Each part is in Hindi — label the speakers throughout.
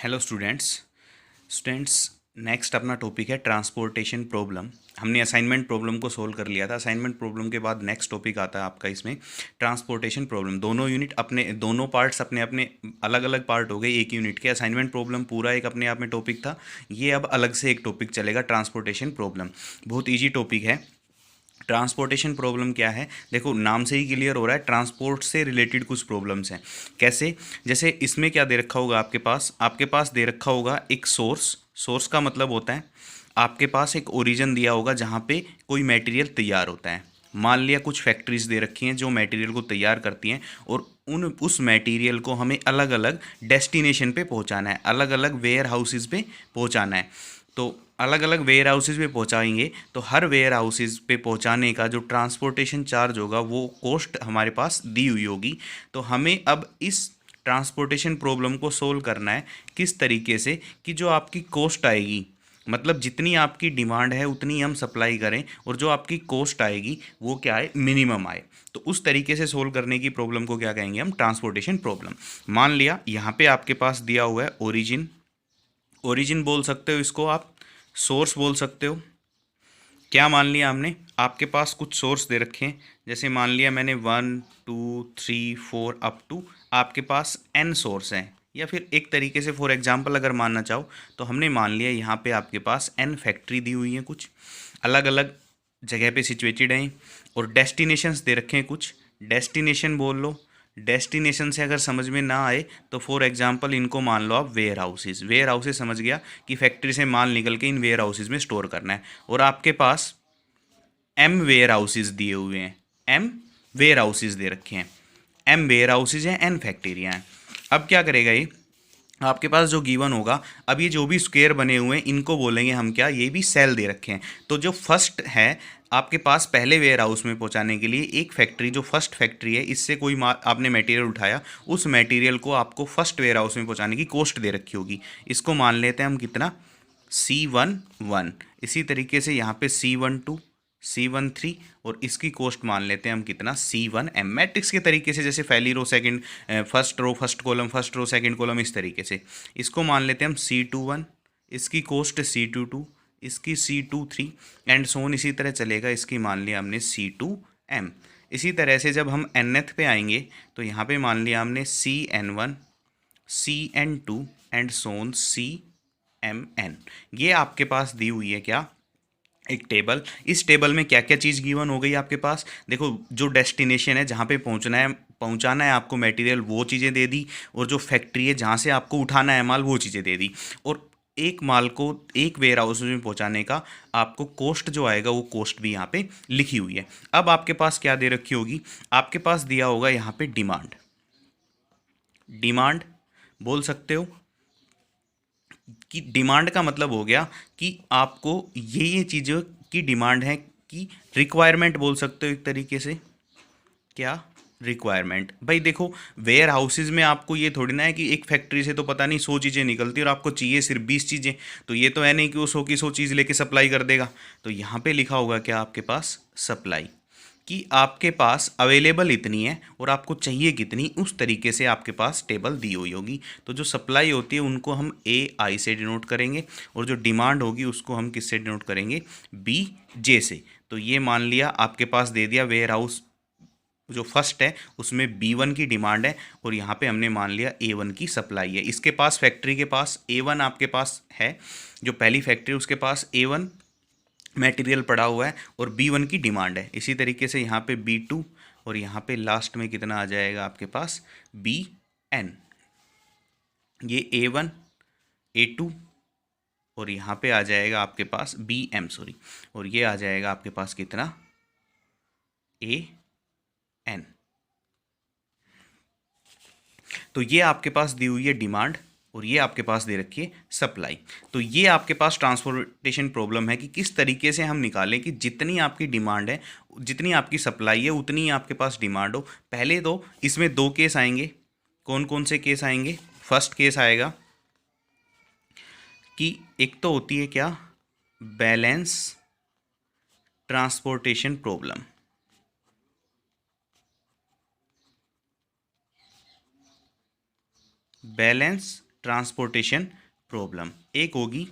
Speaker 1: हेलो स्टूडेंट्स नेक्स्ट अपना टॉपिक है ट्रांसपोर्टेशन प्रॉब्लम। हमने असाइनमेंट प्रॉब्लम को सोल्व कर लिया था। असाइनमेंट प्रॉब्लम के बाद नेक्स्ट टॉपिक आता है आपका इसमें ट्रांसपोर्टेशन प्रॉब्लम। दोनों यूनिट अपने दोनों पार्ट्स अपने अपने अलग अलग पार्ट हो गए एक यूनिट के। असाइनमेंट प्रॉब्लम पूरा एक अपने आप में टॉपिक था, ये अब अलग से एक टॉपिक चलेगा ट्रांसपोर्टेशन प्रॉब्लम। बहुत ईजी टॉपिक है। ट्रांसपोर्टेशन प्रॉब्लम क्या है, देखो नाम से ही क्लियर हो रहा है, ट्रांसपोर्ट से रिलेटेड कुछ प्रॉब्लम्स हैं। कैसे, जैसे इसमें क्या दे रखा होगा आपके पास दे रखा होगा एक सोर्स का मतलब होता है आपके पास एक ओरिजिन दिया होगा जहाँ पे कोई मटेरियल तैयार होता है। मान लिया कुछ फैक्ट्रीज दे रखी हैं जो मटेरियल को तैयार करती हैं, और उस मटेरियल को हमें अलग अलग डेस्टिनेशन पे पहुंचाना है, अलग अलग वेयर हाउसेज पे पहुंचाना है। तो अलग अलग वेयर हाउसेज पे पहुंचाएंगे तो हर वेयर हाउसेज पे पहुंचाने का जो ट्रांसपोर्टेशन चार्ज होगा वो कॉस्ट हमारे पास दी हुई होगी। तो हमें अब इस ट्रांसपोर्टेशन प्रॉब्लम को सोल्व करना है किस तरीके से कि जो आपकी कॉस्ट आएगी, मतलब जितनी आपकी डिमांड है उतनी हम सप्लाई करें, और जो आपकी कॉस्ट आएगी वो क्या आए, मिनिमम आए। तो उस तरीके से सोल्व करने की प्रॉब्लम को क्या कहेंगे हम, ट्रांसपोर्टेशन प्रॉब्लम। मान लिया यहाँ पे आपके पास दिया हुआ है ओरिजिन, ओरिजिन बोल सकते हो इसको आप, सोर्स बोल सकते हो। क्या मान लिया हमने, आपके पास कुछ सोर्स दे रखे हैं, जैसे मान लिया मैंने 1 2 3 4 अप टू आपके पास n सोर्स हैं, या फिर एक तरीके से फॉर एग्जांपल अगर मानना चाहो तो हमने मान लिया यहाँ पे आपके पास n फैक्ट्री दी हुई हैं, कुछ अलग अलग जगह पे सिचुएटेड हैं, और डेस्टिनेशंस दे रखे हैं कुछ। डेस्टिनेशन बोल लो, डेस्टिनेशन से अगर समझ में ना आए तो फॉर एग्जांपल इनको मान लो आप वेयर हाउसेज। वेयर हाउसेज समझ गया कि फैक्ट्री से माल निकल के इन वेयर हाउसेज में स्टोर करना है, और आपके पास एम वेयर हाउसेज दिए हुए हैं, एम वेयर हाउसेज दे रखे हैं, एम वेयर हाउसेज हैं, एन फैक्ट्रियाँ हैं। अब क्या करेगा ये, आपके पास जो गिवन होगा, अब ये जो भी स्क्वायर बने हुए हैं इनको बोलेंगे हम क्या, ये भी सेल दे रखे हैं। तो जो फर्स्ट है आपके पास पहले वेयर हाउस में पहुंचाने के लिए एक फैक्ट्री, जो फर्स्ट फैक्ट्री है, इससे कोई आपने मटेरियल उठाया, उस मटेरियल को आपको फर्स्ट वेयर हाउस में पहुंचाने की कॉस्ट दे रखी होगी। इसको मान लेते हैं हम कितना, C11। इसी तरीके से यहाँ पे C12, C13, और इसकी कॉस्ट मान लेते हैं हम कितना, C1M। मैट्रिक्स के तरीके से, जैसे पहली row second, first row first column, first row second column, इस तरीके से इसको मान लेते हैं हम C21, इसकी कॉस्ट C22, इसकी C23 एंड सोन इसी तरह चलेगा। इसकी मान लिया हमने C2M। इसी तरह से जब हम nth पे आएंगे तो यहाँ पे मान लिया हमने CN1, CN2 and Son CMN। ये आपके पास दी हुई है क्या, एक टेबल। इस टेबल में क्या क्या चीज़ गिवन हो गई आपके पास, देखो जो डेस्टिनेशन है जहाँ पे पहुँचाना है आपको मटेरियल, वो चीज़ें दे दी, और जो फैक्ट्री है जहाँ से आपको उठाना है माल, वो चीज़ें दे दी, और एक माल को एक वेयर हाउस में पहुँचाने का आपको कॉस्ट जो आएगा वो कॉस्ट भी यहाँ पे लिखी हुई है। अब आपके पास क्या दे रखी होगी, आपके पास दिया होगा यहाँ पे डिमांड। डिमांड बोल सकते हो कि डिमांड का मतलब हो गया कि आपको ये चीज़ों की डिमांड है, कि रिक्वायरमेंट बोल सकते हो एक तरीके से। क्या रिक्वायरमेंट, भाई देखो वेयर हाउसेज में आपको ये थोड़ी ना है कि एक फैक्ट्री से तो पता नहीं 100 चीज़ें निकलती और आपको चाहिए सिर्फ 20 चीज़ें। तो ये तो है नहीं कि वो 100 की 100 चीज़ लेके सप्लाई कर देगा। तो यहाँ पे लिखा होगा क्या आपके पास, सप्लाई, कि आपके पास अवेलेबल इतनी है और आपको चाहिए कितनी, उस तरीके से आपके पास टेबल दी हुई होगी। तो जो सप्लाई होती है उनको हम AI से डिनोट करेंगे, और जो डिमांड होगी उसको हम किससे डिनोट करेंगे, BJ से। तो ये मान लिया आपके पास दे दिया वेयर हाउस जो फर्स्ट है उसमें B1 की डिमांड है, और यहाँ पे हमने मान लिया A1 की सप्लाई है। इसके पास फैक्ट्री के पास A1 आपके पास है, जो पहली फैक्ट्री उसके पास A1 मटेरियल पड़ा हुआ है और B1 की डिमांड है। इसी तरीके से यहाँ पे B2, और यहाँ पे लास्ट में कितना आ जाएगा आपके पास, BN। ये A1, A2, और यहाँ पे आ जाएगा आपके पास BM, सॉरी, और ये आ जाएगा आपके पास कितना, AN। तो ये आपके पास दी हुई है डिमांड, और ये आपके पास दे रखी है सप्लाई। तो ये आपके पास ट्रांसपोर्टेशन प्रॉब्लम है कि किस तरीके से हम निकालें कि जितनी आपकी डिमांड है, जितनी आपकी सप्लाई है उतनी आपके पास डिमांड हो। पहले तो इसमें दो केस आएंगे, कौन कौन से केस आएंगे, फर्स्ट केस आएगा कि एक तो होती है क्या, balance transportation problem. Balance transportation problem, एक होगी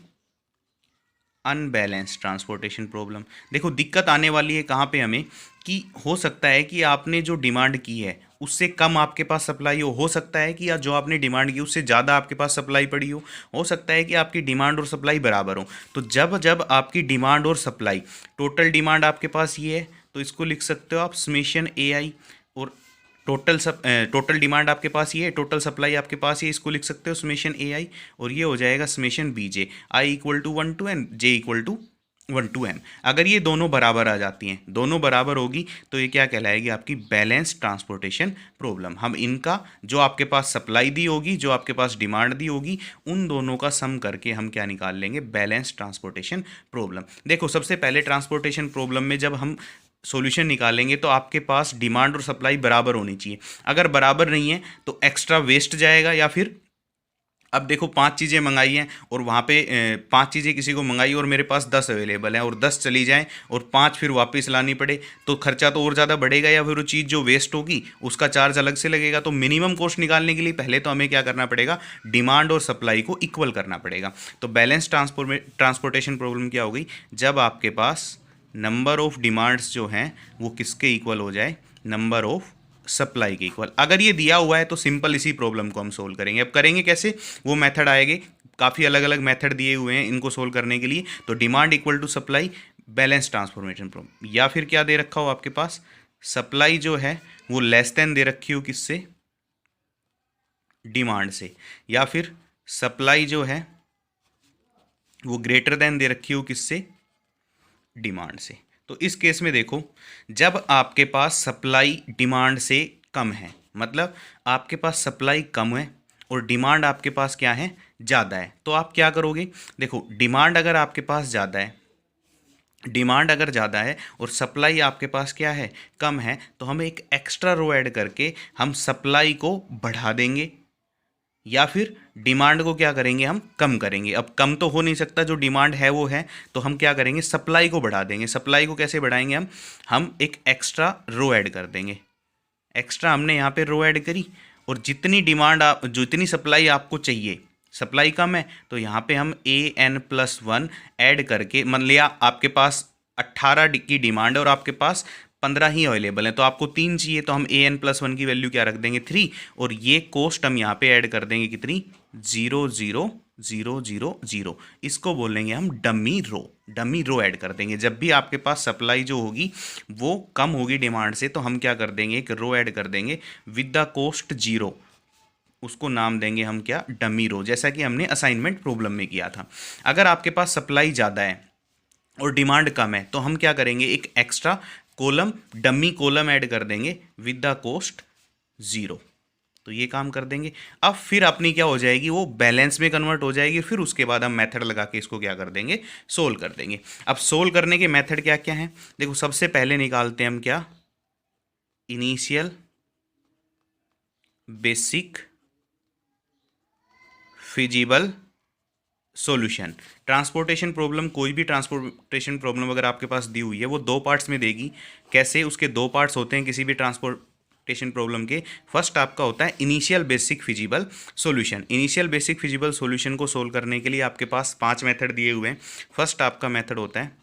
Speaker 1: अनबैलेंस ट्रांसपोर्टेशन प्रॉब्लम। देखो दिक्कत आने वाली है कहाँ पे हमें, कि हो सकता है कि आपने जो डिमांड की है उससे कम आपके पास सप्लाई हो सकता है कि या जो आपने डिमांड की उससे ज़्यादा आपके पास सप्लाई पड़ी हो सकता है कि आपकी डिमांड और सप्लाई बराबर हो। तो जब जब आपकी डिमांड और सप्लाई, टोटल डिमांड आपके पास ये है तो इसको लिख सकते हो आप समेशन ए आई, और टोटल डिमांड आपके पास ये है, टोटल सप्लाई आपके पास ये, इसको लिख सकते हो समेशन ए आई, और ये हो जाएगा summation b j, i equal to 1 to n, j equal to 1 to m। अगर ये दोनों बराबर आ जाती हैं, दोनों बराबर होगी तो ये क्या कहलाएगी, आपकी बैलेंस ट्रांसपोर्टेशन प्रॉब्लम। हम इनका जो आपके पास सप्लाई दी होगी, जो आपके पास डिमांड दी होगी, उन दोनों का सम करके हम क्या निकाल लेंगे, बैलेंस ट्रांसपोर्टेशन प्रॉब्लम। देखो सबसे पहले ट्रांसपोर्टेशन प्रॉब्लम में जब हम सॉल्यूशन निकालेंगे तो आपके पास डिमांड और सप्लाई बराबर होनी चाहिए। अगर बराबर नहीं है तो एक्स्ट्रा वेस्ट जाएगा, या फिर अब देखो 5 चीज़ें मंगाई हैं और वहाँ पे 5 चीज़ें किसी को मंगाई और मेरे पास 10 अवेलेबल हैं, और 10 चली जाएं और 5 फिर वापस लानी पड़े, तो खर्चा तो और ज़्यादा बढ़ेगा, या फिर वो चीज़ जो वेस्ट होगी उसका चार्ज अलग से लगेगा। तो मिनिमम कॉस्ट निकालने के लिए पहले तो हमें क्या करना पड़ेगा, डिमांड और सप्लाई को इक्वल करना पड़ेगा। तो बैलेंस ट्रांसपोर्टेशन प्रॉब्लम क्या हो गई, जब आपके पास नंबर ऑफ डिमांड्स जो हैं वो किसके इक्वल हो जाए, नंबर ऑफ सप्लाई के इक्वल। अगर ये दिया हुआ है तो सिंपल इसी प्रॉब्लम को हम सोल्व करेंगे। अब करेंगे कैसे, वो मेथड आएंगे, काफ़ी अलग अलग मेथड दिए हुए हैं इनको सोल्व करने के लिए। तो demand equal to supply, balance transformation problem, या फिर क्या दे रखा हो आपके पास, सप्लाई जो है वो लेस देन दे रखी हो किससे, डिमांड से, या फिर सप्लाई जो है वो ग्रेटर देन दे रखी हो किससे, डिमांड से। तो इस केस में देखो, जब आपके पास सप्लाई डिमांड से कम है, मतलब आपके पास सप्लाई कम है और डिमांड आपके पास क्या है, ज़्यादा है, तो आप क्या करोगे। देखो डिमांड अगर आपके पास ज़्यादा है, डिमांड अगर ज़्यादा है और सप्लाई आपके पास क्या है, कम है, तो हम एक एक्स्ट्रा रो ऐड करके हम सप्लाई को बढ़ा देंगे, या फिर डिमांड को क्या करेंगे, हम कम करेंगे। अब कम तो हो नहीं सकता, जो डिमांड है वो है, तो हम क्या करेंगे, सप्लाई को बढ़ा देंगे। सप्लाई को कैसे बढ़ाएंगे, हम एक एक्स्ट्रा रो ऐड कर देंगे। एक्स्ट्रा हमने यहाँ पे रो ऐड करी, और जितनी डिमांड आप, जो इतनी सप्लाई आपको चाहिए, सप्लाई कम है तो यहाँ पे हम an+1 ऐड करके, मान लिया आपके पास 18 की डिमांड है और आपके पास 15 ही अवेलेबल है, तो आपको 3 चाहिए, तो हम an+1 की वैल्यू क्या रख देंगे, 3, और ये कॉस्ट हम यहाँ पे ऐड कर देंगे कितनी, 0,0,0,0,0। इसको बोलेंगे हम डमी रो। डमी रो ऐड कर देंगे। जब भी आपके पास सप्लाई जो होगी वो कम होगी डिमांड से, तो हम क्या कर देंगे, एक रो ऐड कर देंगे विद द कॉस्ट 0, उसको नाम देंगे हम क्या, डमी रो, जैसा कि हमने असाइनमेंट प्रॉब्लम में किया था। अगर आपके पास सप्लाई ज़्यादा है और डिमांड कम है, तो हम क्या करेंगे, एक extra column, dummy column add कर देंगे विद द कॉस्ट 0। तो ये काम कर देंगे। अब फिर अपनी क्या हो जाएगी, वो बैलेंस में कन्वर्ट हो जाएगी। फिर उसके बाद हम मेथड लगा के इसको क्या कर देंगे, सोल्व कर देंगे। अब सोल्व करने के मेथड क्या क्या हैं, देखो सबसे पहले निकालते हैं हम क्या, initial basic feasible solution. Transportation problem, कोई भी ट्रांसपोर्टेशन प्रॉब्लम अगर आपके पास दी हुई है वो 2 पार्ट्स में देगी। कैसे, उसके 2 पार्ट्स होते हैं किसी भी ट्रांसपोर्टेशन प्रॉब्लम के। फर्स्ट आपका होता है initial basic feasible solution. Initial basic feasible solution को सोल्व करने के लिए आपके पास 5 मेथड दिए हुए हैं। फर्स्ट आपका मेथड होता है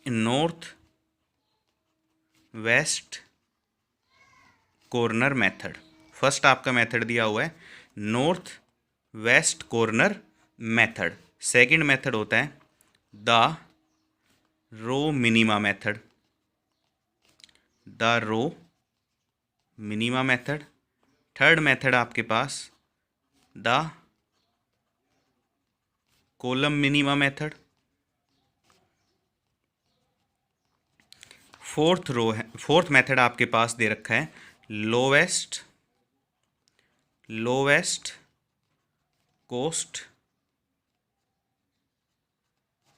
Speaker 1: north west corner method. First आपका मेथड दिया हुआ है north west corner method. Second method होता है the row minima method, the row minima method. Third method आपके पास the column minima method. Fourth method आपके पास दे रखा है लोवेस्ट कॉस्ट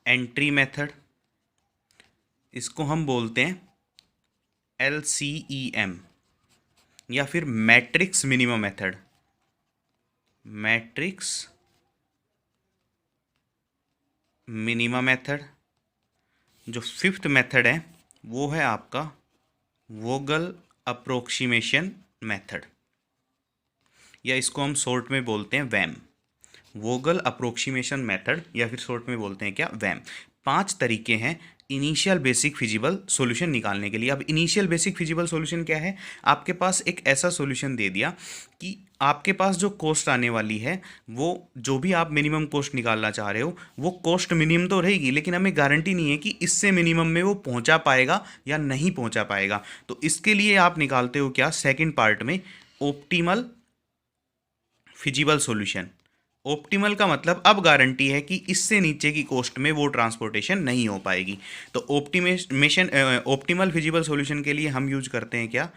Speaker 1: एंट्री मेथड। इसको हम बोलते हैं LCEM, या फिर matrix minimum method. Matrix minima method. जो फिफ्थ मेथड है वो है आपका वोगल अप्रोक्सीमेशन मेथड। या इसको हम शॉर्ट में बोलते हैं वैम, वोगल अप्रोक्सीमेशन मेथड, या फिर शॉर्ट में बोलते हैं क्या, वैम। 5 तरीके हैं इनिशियल बेसिक फिजिबल सॉल्यूशन निकालने के लिए। अब इनिशियल बेसिक फिजिबल सॉल्यूशन क्या है, आपके पास एक ऐसा सॉल्यूशन दे दिया कि आपके पास जो कॉस्ट आने वाली है, वो जो भी आप मिनिमम कॉस्ट निकालना चाह रहे हो, वो कॉस्ट मिनिमम तो रहेगी, लेकिन हमें गारंटी नहीं है कि इससे मिनिमम में वो पहुंचा पाएगा या नहीं पहुंचा पाएगा। तो इसके लिए आप निकालते हो क्या, सेकंड पार्ट में ऑप्टिमल फिजिबल सॉल्यूशन। ऑप्टिमल का मतलब अब गारंटी है कि इससे नीचे की कॉस्ट में वो ट्रांसपोर्टेशन नहीं हो पाएगी। तो ऑप्टिमल फिजिबल सॉल्यूशन के लिए हम यूज करते हैं क्या,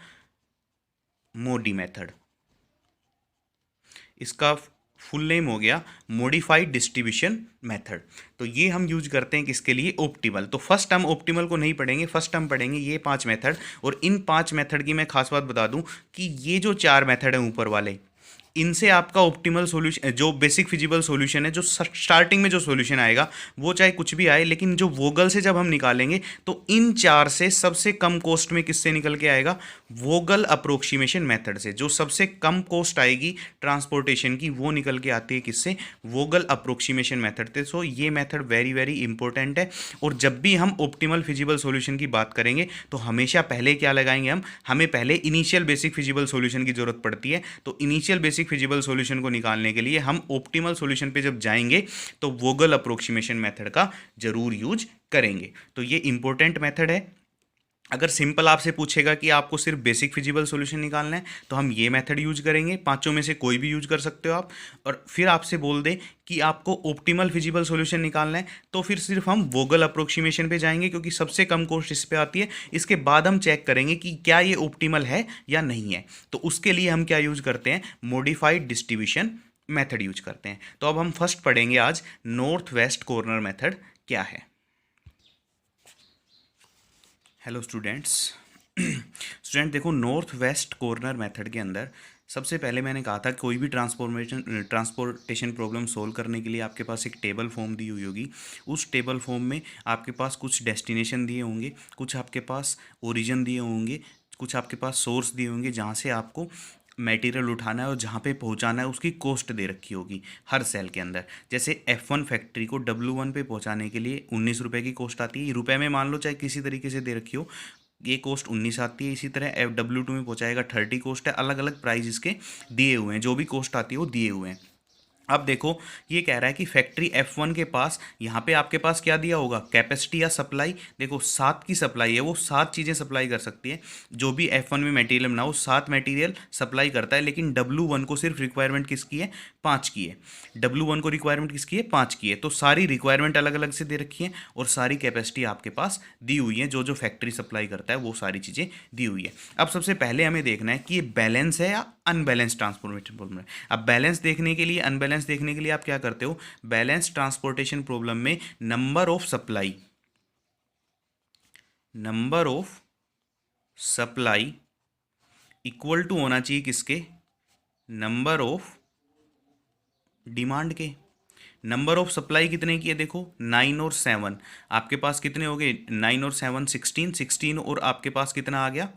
Speaker 1: मोडी मेथड। इसका फुल नेम हो गया मॉडिफाइड डिस्ट्रीब्यूशन मेथड। तो ये हम यूज करते हैं किसके लिए, ऑप्टिमल। तो फर्स्ट हम ऑप्टिमल को नहीं पढ़ेंगे, फर्स्ट हम पढ़ेंगे ये 5 मेथड। और इन 5 मेथड की मैं खास बात बता दूं कि ये जो 4 मेथड हैं ऊपर वाले, इनसे आपका ऑप्टिमल सॉल्यूशन, जो बेसिक फिजिबल सॉल्यूशन है, जो स्टार्टिंग में जो सॉल्यूशन आएगा वो चाहे कुछ भी आए, लेकिन जो वोगल से जब हम निकालेंगे तो इन 4 से सबसे कम कॉस्ट में किससे निकल के आएगा, वोगल अप्रोक्सीमेशन मेथड से। जो सबसे कम कॉस्ट आएगी ट्रांसपोर्टेशन की, वो निकल के आती है किससे, वोगल अप्रोक्सीमेशन मेथड से। सो ये मेथड वेरी वेरी इंपॉर्टेंट है। और जब भी हम ऑप्टिमल फिजिबल सॉल्यूशन की बात करेंगे तो हमेशा पहले क्या लगाएंगे हम, हमें पहले इनिशियल बेसिक फिजिबल सॉल्यूशन की जरूरत पड़ती है। तो इनिशियल बेसिक फिजिबल सॉल्यूशन को निकालने के लिए हम ऑप्टिमल सॉल्यूशन पे जब जाएंगे तो वोगल अप्रोक्सीमेशन मेथड का जरूर यूज करेंगे। तो ये इंपॉर्टेंट मेथड है। अगर सिंपल आपसे पूछेगा कि आपको सिर्फ बेसिक फिजिबल सॉल्यूशन निकालना है तो हम ये मेथड यूज करेंगे, 5 में से कोई भी यूज कर सकते हो आप। और फिर आपसे बोल दे कि आपको ऑप्टिमल फिजिबल सॉल्यूशन निकालना है तो फिर सिर्फ हम वोगल अप्रोक्सीमेशन पे जाएंगे, क्योंकि सबसे कम कॉस्ट इस पे आती है। इसके बाद हम चेक करेंगे कि क्या ये ऑप्टिमल है या नहीं है। तो उसके लिए हम क्या यूज करते हैं, मॉडिफाइड डिस्ट्रीब्यूशन मेथड यूज करते हैं। तो अब हम फर्स्ट पढ़ेंगे आज नॉर्थ वेस्ट कॉर्नर मेथड क्या है। Hello students. स्टूडेंट देखो, नॉर्थ वेस्ट कॉर्नर मेथड के अंदर सबसे पहले मैंने कहा था कोई भी ट्रांसपोर्टेशन प्रॉब्लम सोल्व करने के लिए आपके पास एक टेबल फॉर्म दी हुई होगी। उस टेबल फॉर्म में आपके पास कुछ डेस्टिनेशन दिए होंगे, कुछ आपके पास ओरिजिन दिए होंगे, कुछ आपके पास सोर्स दिए होंगे जहाँ से आपको मटेरियल उठाना है और जहाँ पे पहुँचाना है उसकी कॉस्ट दे रखी होगी हर सेल के अंदर। जैसे F1 फैक्ट्री को W1 पे पहुँचाने के लिए 19 रुपये की कॉस्ट आती है, रुपए में मान लो, चाहे किसी तरीके से दे रखी हो, ये कॉस्ट 19 आती है। इसी तरह W2 में पहुँचाएगा 30 कॉस्ट है। अलग अलग प्राइस इसके दिए हुए हैं, जो भी कॉस्ट आती है वो दिए हुए हैं। अब देखो, ये कह रहा है कि फैक्ट्री F1 के पास, यहाँ पे आपके पास क्या दिया होगा, कैपेसिटी या सप्लाई। देखो 7 की सप्लाई है, वो 7 चीज़ें सप्लाई कर सकती है। जो भी F1 में मटेरियल बनाओ 7 मटेरियल सप्लाई करता है, लेकिन W1 को सिर्फ रिक्वायरमेंट किसकी है, 5 की है। W1 को रिक्वायरमेंट किसकी है, 5 की है। तो सारी रिक्वायरमेंट अलग अलग से दे रखी है और सारी कैपेसिटी आपके पास दी हुई है। जो जो फैक्ट्री सप्लाई करता है वो सारी चीज़ें दी हुई है। अब सबसे पहले हमें देखना है कि ये बैलेंस है या अनबैलेंस ट्रांसपोर्टेशन प्रॉब्लम है। अब बैलेंस देखने के लिए, अनबैलेंस देखने के लिए आप क्या करते हो, बैलेंस ट्रांसपोर्टेशन प्रॉब्लम में number of supply equal to होना चाहिए किसके, नंबर ऑफ डिमांड के। नंबर ऑफ सप्लाई कितने की है, देखो 9 और 7, आपके पास कितने हो गए, 9 और 7 16 और आपके पास कितना आ गया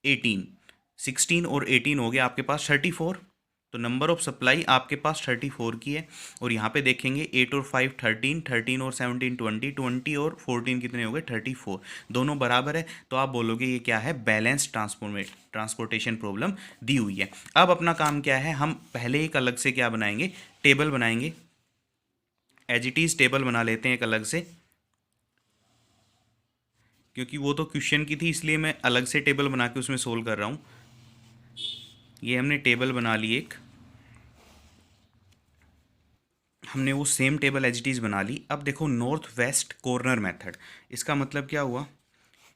Speaker 1: 18, 16 और 18 हो गया आपके पास 34। तो नंबर ऑफ सप्लाई आपके पास 34 की है। और यहाँ पे देखेंगे 8 और 5 13, 13 और 17 20, 20 और 14 कितने हो गए 34, दोनों बराबर है। तो आप बोलोगे ये क्या है, बैलेंस ट्रांसपोर्टेशन प्रॉब्लम दी हुई है। अब अपना काम क्या है, हम पहले एक अलग से क्या बनाएंगे, टेबल बनाएंगे। एज इट इज़ टेबल बना लेते हैं एक अलग से, क्योंकि वो तो क्वेश्चन की थी इसलिए मैं अलग से टेबल बना के उसमें सोल्व कर रहा हूँ। ये हमने टेबल बना ली एक, हमने वो same table as it is बना ली। अब देखो नॉर्थ वेस्ट कॉर्नर मेथड, इसका मतलब क्या हुआ,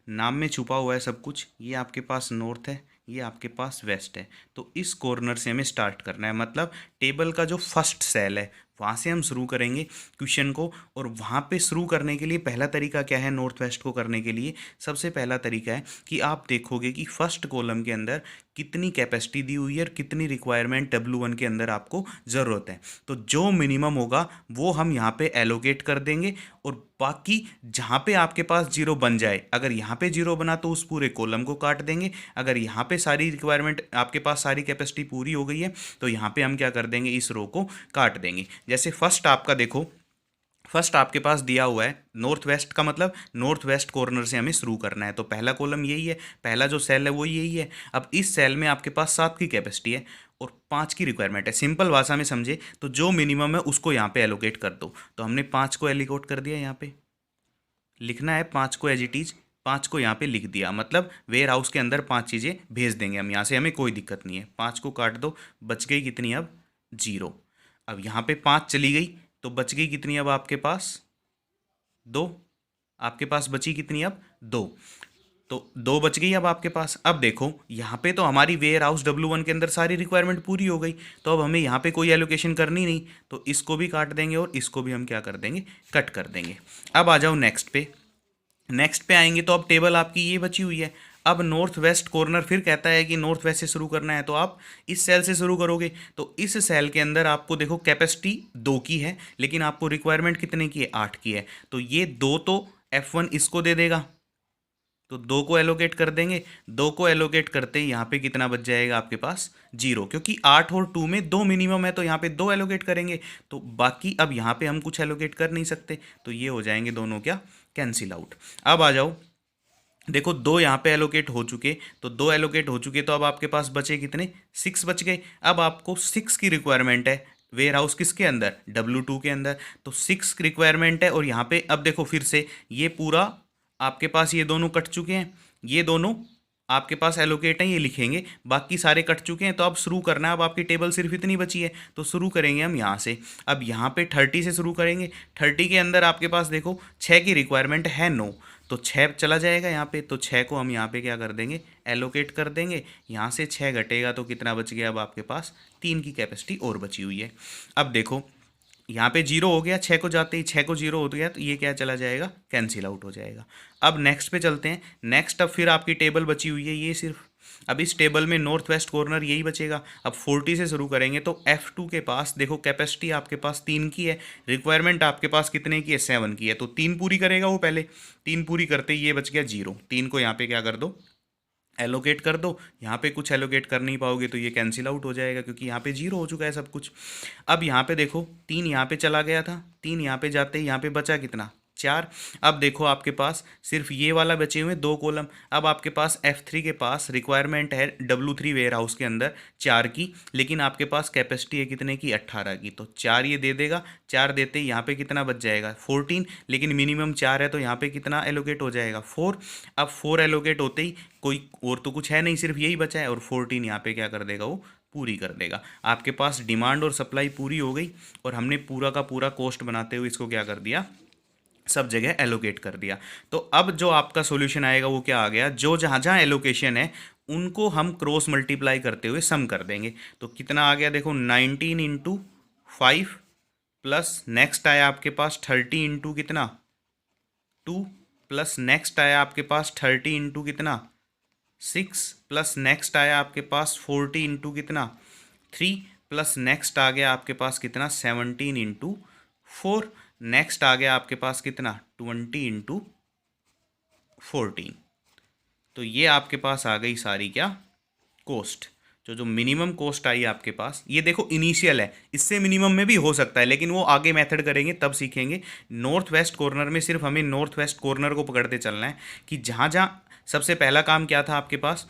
Speaker 1: नाम में छुपा हुआ है सब कुछ। ये आपके पास नॉर्थ है, ये आपके पास वेस्ट है। तो इस कॉर्नर से हमें स्टार्ट करना है। मतलब टेबल का जो फर्स्ट सेल है वहाँ से हम शुरू करेंगे क्वेश्चन को। और वहाँ पे शुरू करने के लिए पहला तरीका क्या है, नॉर्थ वेस्ट को करने के लिए सबसे पहला तरीका है कि आप देखोगे कि फर्स्ट कॉलम के अंदर कितनी कैपेसिटी दी हुई है और कितनी रिक्वायरमेंट W1 के अंदर आपको ज़रूरत है। तो जो मिनिमम होगा वो हम यहाँ पे एलोकेट कर देंगे, और बाकी जहाँ पे आपके पास जीरो बन जाए, अगर यहाँ पे जीरो बना तो उस पूरे कॉलम को काट देंगे। अगर यहाँ पे सारी रिक्वायरमेंट आपके पास सारी कैपेसिटी पूरी हो गई है तो यहाँ पे हम क्या कर देंगे, इस रो को काट देंगे। जैसे फर्स्ट आपका देखो, फर्स्ट आपके पास दिया हुआ है नॉर्थ वेस्ट का मतलब नॉर्थ वेस्ट कॉर्नर से हमें शुरू करना है, तो पहला कॉलम यही है, पहला जो सेल है वो यही है। अब इस सेल में आपके पास 7 की कैपेसिटी है और 5 की रिक्वायरमेंट है। सिंपल भाषा में समझे तो जो मिनिमम है उसको यहाँ पे एलोकेट कर दो। तो हमने 5 को एलोकेट कर दिया, यहाँ पे लिखना है 5 को एज इट इज, 5 को यहाँ पे लिख दिया, मतलब वेयर हाउस के अंदर 5 चीज़ें भेज देंगे हम यहाँ से, हमें कोई दिक्कत नहीं है। 5 को काट दो, बच गई कितनी अब, 0। अब यहाँ पे 5 चली गई तो बच गई कितनी अब आपके पास, 2। आपके पास बची कितनी अब, 2। तो 2 बच गई अब आपके पास। अब देखो यहाँ पे तो हमारी वेयर हाउस W1 के अंदर सारी रिक्वायरमेंट पूरी हो गई, तो अब हमें यहाँ पे कोई एलोकेशन करनी नहीं, तो इसको भी काट देंगे और इसको भी हम क्या कर देंगे, कट कर देंगे। अब आ जाओ नेक्स्ट पे। नेक्स्ट पे आएंगे तो अब टेबल आपकी ये बची हुई है। अब नॉर्थ वेस्ट कॉर्नर फिर कहता है कि नॉर्थ वेस्ट से शुरू करना है, तो आप इस सेल से शुरू करोगे। तो इस सेल के अंदर आपको देखो कैपेसिटी 2 की है, लेकिन आपको रिक्वायरमेंट कितने की है, 8 की है। तो ये 2 तो F1 इसको दे देगा, तो 2 को एलोकेट कर देंगे। 2 को एलोकेट करते ही यहाँ पे कितना बच जाएगा आपके पास, 0, क्योंकि 8 और 2 में 2 मिनिमम है, तो यहाँ पे 2 एलोकेट करेंगे। तो बाकी अब यहाँ पे हम कुछ एलोकेट कर नहीं सकते, तो ये हो जाएंगे दोनों क्या, कैंसिल आउट। अब आ जाओ, देखो 2 यहाँ पे एलोकेट हो चुके, तो 2 एलोकेट हो चुके, तो अब आपके पास बचे कितने, 6 बच गए। अब आपको 6 की रिक्वायरमेंट है वेयर हाउस किसके अंदर, W2 के अंदर, तो 6 रिक्वायरमेंट है। और यहाँ पे अब देखो फिर से ये पूरा आपके पास ये दोनों कट चुके हैं, ये दोनों आपके पास एलोकेट हैं, ये लिखेंगे, बाकी सारे कट चुके हैं। तो अब शुरू करना है, अब आपकी टेबल सिर्फ इतनी बची है, तो शुरू करेंगे हम यहाँ से। अब यहाँ पे 30 से शुरू करेंगे। 30 के अंदर आपके पास देखो 6 की रिक्वायरमेंट है, 9, तो 6 चला जाएगा यहाँ पे, तो 6 को हम यहाँ पे क्या कर देंगे, एलोकेट कर देंगे। यहाँ से 6 घटेगा तो कितना बच गया, अब आपके पास 3 की कैपेसिटी और बची हुई है। अब देखो यहाँ पे 0 हो गया, 6 को जाते ही 6 को 0 हो गया, तो ये क्या चला जाएगा, कैंसिल आउट हो जाएगा। अब नेक्स्ट पे चलते हैं। नेक्स्ट अब फिर आपकी टेबल बची हुई है ये सिर्फ, अब इस टेबल में नॉर्थ वेस्ट कॉर्नर यही बचेगा। अब 40 से शुरू करेंगे, तो F2 के पास देखो कैपेसिटी आपके पास 3 की है, रिक्वायरमेंट आपके पास कितने की है, 7 की है, तो 3 पूरी करेगा वो पहले। 3 पूरी करते ही ये बच गया 0। 3 को यहाँ पे क्या कर दो, एलोकेट कर दो। यहाँ पे कुछ एलोकेट कर नहीं पाओगे तो ये कैंसिल आउट हो जाएगा, क्योंकि यहाँ पे 0 हो चुका है सब कुछ। अब यहाँ पे देखो 3 यहाँ पे चला गया था, 3 यहाँ पे जाते ही यहाँ पे बचा कितना, 4। अब देखो आपके पास सिर्फ ये वाला बचे हुए 2 कॉलम। अब आपके पास F3 के पास रिक्वायरमेंट है W3 वेयर हाउस के अंदर 4 की, लेकिन आपके पास कैपेसिटी है कितने की, 18 की, तो 4 ये दे देगा। 4 देते ही यहाँ पे कितना बच जाएगा, 14, लेकिन मिनिमम 4 है, तो यहाँ पे कितना एलोकेट हो जाएगा, 4। अब 4 एलोकेट होते ही कोई और तो कुछ है नहीं, सिर्फ यही बचा है, और 14 यहाँ पे क्या कर देगा, वो पूरी कर देगा। आपके पास डिमांड और सप्लाई पूरी हो गई, और हमने पूरा का पूरा कॉस्ट बनाते हुए इसको क्या कर दिया, सब जगह एलोकेट कर दिया। तो अब जो आपका सॉल्यूशन आएगा वो क्या आ गया, जो जहाँ जहाँ एलोकेशन है उनको हम क्रॉस मल्टीप्लाई करते हुए सम कर देंगे। तो कितना आ गया देखो, 19 इंटू 5 प्लस नेक्स्ट आया आपके पास 30 इंटू कितना, 2, प्लस नेक्स्ट आया आपके पास 30 इंटू कितना, 6, प्लस नेक्स्ट आया आपके पास 40 इंटू कितना, 3, प्लस नेक्स्ट आ गया आपके पास कितना, 17 इंटू 4, नेक्स्ट आ गया आपके पास कितना, 20 इंटू 14। तो ये आपके पास आ गई सारी क्या, कॉस्ट। जो मिनिमम कॉस्ट आई आपके पास, ये देखो इनिशियल है, इससे मिनिमम में भी हो सकता है, लेकिन वो आगे मेथड करेंगे तब सीखेंगे। नॉर्थ वेस्ट कॉर्नर में सिर्फ हमें नॉर्थ वेस्ट कॉर्नर को पकड़ते चलना है कि जहाँ जहाँ सबसे पहला काम क्या था आपके पास,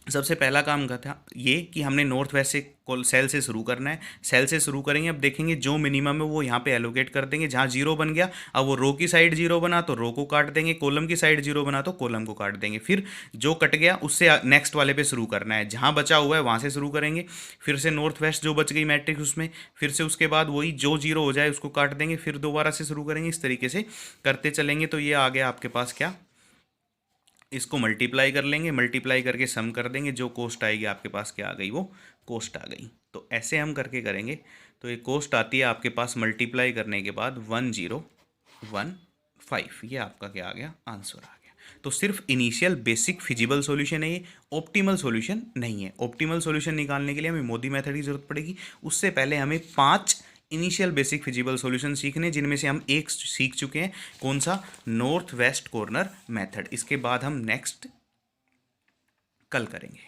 Speaker 1: सबसे पहला काम का था ये कि हमने नॉर्थ वेस्ट से सेल से शुरू करना है। सेल से शुरू करेंगे, अब देखेंगे जो मिनिमम है वो यहाँ पे एलोकेट कर देंगे। जहाँ 0 बन गया, अब वो रो की साइड 0 बना तो रो को काट देंगे, कॉलम की साइड 0 बना तो कॉलम को काट देंगे। फिर जो कट गया उससे नेक्स्ट वाले पे शुरू करना है, जहाँ बचा हुआ है वहाँ से शुरू करेंगे। फिर से नॉर्थ वेस्ट जो बच गई मैट्रिक्स उसमें, फिर से उसके बाद वही जो 0 हो जाए उसको काट देंगे, फिर दोबारा से शुरू करेंगे। इस तरीके से करते चलेंगे। तो ये आ गया आपके पास क्या, इसको मल्टीप्लाई कर लेंगे, मल्टीप्लाई करके सम कर देंगे, जो कोस्ट आएगी आपके पास क्या आ गई, वो कोस्ट आ गई। तो ऐसे हम करके करेंगे। तो ये कोस्ट आती है आपके पास मल्टीप्लाई करने के बाद 1015, ये आपका क्या आ गया, आंसर आ गया। तो सिर्फ इनिशियल बेसिक फिजिबल सॉल्यूशन है ये, ऑप्टिमल सॉल्यूशन नहीं है। ऑप्टिमल सॉल्यूशन निकालने के लिए हमें मोदी मेथड की जरूरत पड़ेगी। उससे पहले हमें 5 इनिशियल बेसिक फिजिबल सॉल्यूशन सीखने, जिनमें से हम एक सीख चुके हैं, कौन सा, नॉर्थ वेस्ट कॉर्नर मेथड। इसके बाद हम नेक्स्ट कल करेंगे।